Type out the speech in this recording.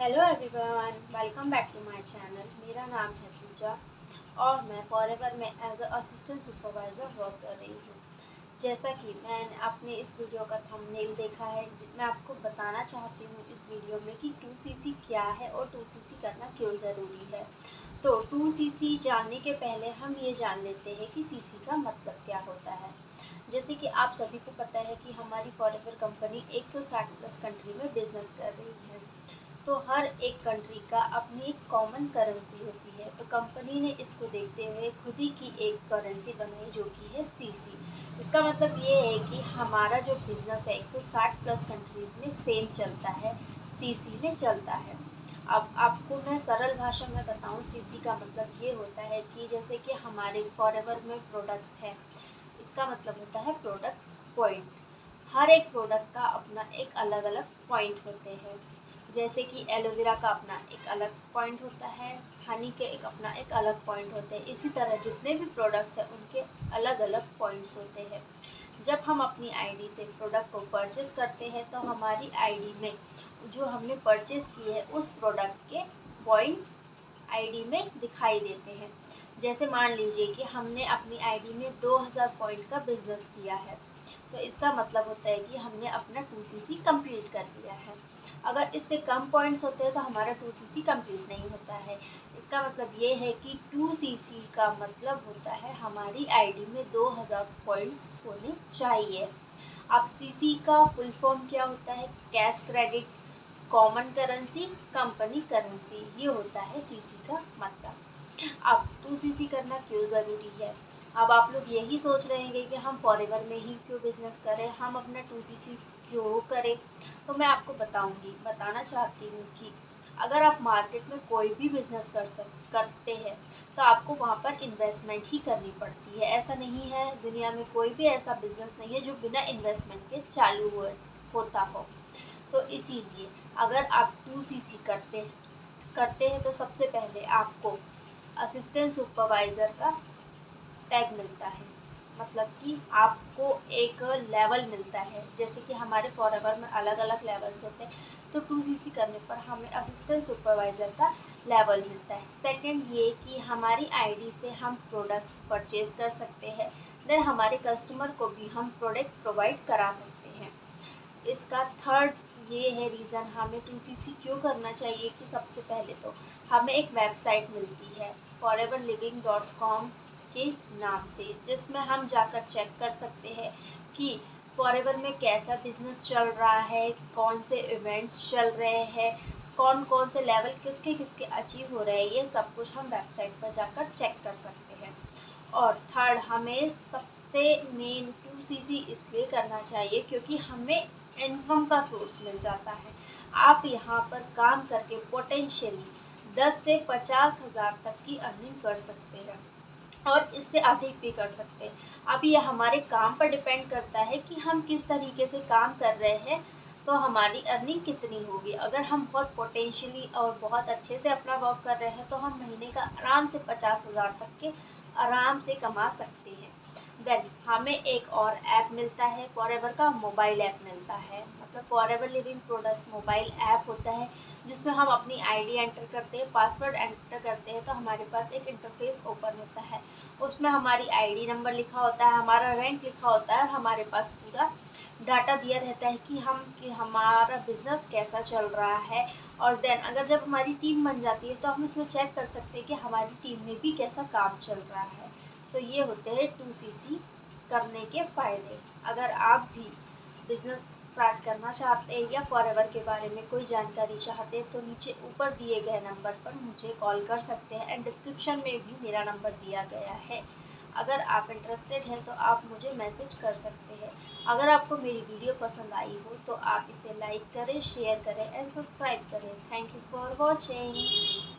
Hello everyone, welcome back to my channel. मेरा नाम है पूजा और मैं फॉरएवर में as a assistant supervisor work कर रही हूँ। जैसा कि मैंने अपने इस वीडियो का थंबनेल देखा है, मैं आपको बताना चाहती हूँ इस वीडियो में कि 2CC क्या है और 2CC करना क्यों ज़रूरी है। तो 2CC जानने के पहले हम ये जान लेते हैं कि CC का मतलब क्या होता है। जैसे कि आप सभी को पता है कि हमारी फॉरएवर कंपनी 160 प्लस कंट्री में बिजनेस कर रही है। तो हर एक कंट्री का अपनी एक कॉमन करेंसी होती है, तो कंपनी ने इसको देखते हुए खुद ही की एक करेंसी बनाई जो कि है सीसी। इसका मतलब ये है कि हमारा जो बिज़नेस है 160 प्लस कंट्रीज़ में सेम चलता है, सीसी में चलता है। अब आपको मैं सरल भाषा में बताऊं, सीसी का मतलब ये होता है कि जैसे कि हमारे फॉरएवर में प्रोडक्ट्स हैं, इसका मतलब होता है प्रोडक्ट्स पॉइंट। हर एक प्रोडक्ट का अपना एक अलग अलग पॉइंट होते हैं। जैसे कि एलोवेरा का अपना एक अलग पॉइंट होता है, हनी के अपना एक अलग पॉइंट होते हैं। इसी तरह जितने भी प्रोडक्ट्स हैं उनके अलग अलग पॉइंट्स होते हैं। जब हम अपनी आईडी से प्रोडक्ट को परचेज़ करते हैं तो हमारी आईडी में जो हमने परचेज़ की है उस प्रोडक्ट के पॉइंट आईडी में दिखाई देते हैं। जैसे मान लीजिए कि हमने अपनी आईडी में 2000 पॉइंट का बिज़नेस किया है, तो इसका मतलब होता है कि हमने अपना 2CC कंप्लीट कर लिया है। अगर इससे कम पॉइंट्स होते हैं तो हमारा 2CC कंप्लीट नहीं होता है। इसका मतलब ये है कि 2CC का मतलब होता है हमारी आईडी में 2000 पॉइंट्स होने चाहिए। अब सीसी का फुल फॉर्म क्या होता है? Cash credit common currency company currency, ये होता है सीसी का मतलब। अब 2CC करना क्यों ज़रूरी है? अब आप लोग यही सोच रहे हैं कि हम फॉरएवर में ही क्यों बिज़नेस करें, हम अपना 2CC क्यों करें। तो मैं आपको बताना चाहती हूँ कि अगर आप मार्केट में कोई भी बिज़नेस करते हैं तो आपको वहाँ पर इन्वेस्टमेंट ही करनी पड़ती है। ऐसा नहीं है, दुनिया में कोई भी ऐसा बिज़नेस नहीं है जो बिना इन्वेस्टमेंट के चालू होता हो। तो इसीलिए अगर आप 2CC करते हैं तो सबसे पहले आपको असिस्टेंट सुपरवाइज़र का टैग मिलता है। मतलब कि आपको एक लेवल मिलता है। जैसे कि हमारे फॉरएवर में अलग अलग लेवल्स होते हैं, तो 2CC करने पर हमें असिस्टेंट सुपरवाइज़र का लेवल मिलता है। सेकंड ये कि हमारी आईडी से हम प्रोडक्ट्स परचेज़ कर सकते हैं, देन हमारे कस्टमर को भी हम प्रोडक्ट प्रोवाइड करा सकते हैं। इसका थर्ड ये है रीज़न हमें 2CC क्यों करना चाहिए कि सबसे पहले तो हमें एक वेबसाइट मिलती है foreverliving.com के नाम से, जिसमें हम जाकर चेक कर सकते हैं कि फॉरएवर में कैसा बिज़नेस चल रहा है, कौन से इवेंट्स चल रहे हैं, कौन कौन से लेवल किसके किसके अचीव हो रहे हैं, ये सब कुछ हम वेबसाइट पर जाकर चेक कर सकते हैं। और थर्ड, हमें सबसे मेन 2CC इसलिए करना चाहिए क्योंकि हमें इनकम का सोर्स मिल जाता है। आप यहाँ पर काम करके पोटेंशियली 10 से 50 हज़ार तक की अर्निंग कर सकते हैं और इससे अधिक भी कर सकते हैं। अब ये हमारे काम पर डिपेंड करता है कि हम किस तरीके से काम कर रहे हैं, तो हमारी अर्निंग कितनी होगी। अगर हम बहुत पोटेंशियली और बहुत अच्छे से अपना वर्क कर रहे हैं तो हम महीने का आराम से 50 हज़ार तक के आराम से कमा सकते हैं। देन हमें एक और ऐप मिलता है, फॉरएवर का मोबाइल ऐप मिलता है। मतलब forever living products mobile app होता है जिसमें हम अपनी आईडी एंटर करते हैं, पासवर्ड एंटर करते हैं तो हमारे पास एक इंटरफेस ओपन होता है। उसमें हमारी आईडी नंबर लिखा होता है, हमारा रैंक लिखा होता है और हमारे पास पूरा डाटा दिया रहता है कि हमारा बिज़नेस कैसा चल रहा है। और देन अगर जब हमारी टीम बन जाती है तो हम इसमें चेक कर सकते हैं कि हमारी टीम में भी कैसा काम चल रहा है। तो ये होते हैं 2CC करने के फ़ायदे। अगर आप भी बिज़नेस स्टार्ट करना चाहते हैं या फॉरएवर के बारे में कोई जानकारी चाहते हैं तो नीचे ऊपर दिए गए नंबर पर मुझे कॉल कर सकते हैं एंड डिस्क्रिप्शन में भी मेरा नंबर दिया गया है। अगर आप इंटरेस्टेड हैं तो आप मुझे मैसेज कर सकते हैं। अगर आपको मेरी वीडियो पसंद आई हो तो आप इसे लाइक करें, शेयर करें एंड सब्सक्राइब करें। Thank you for watching.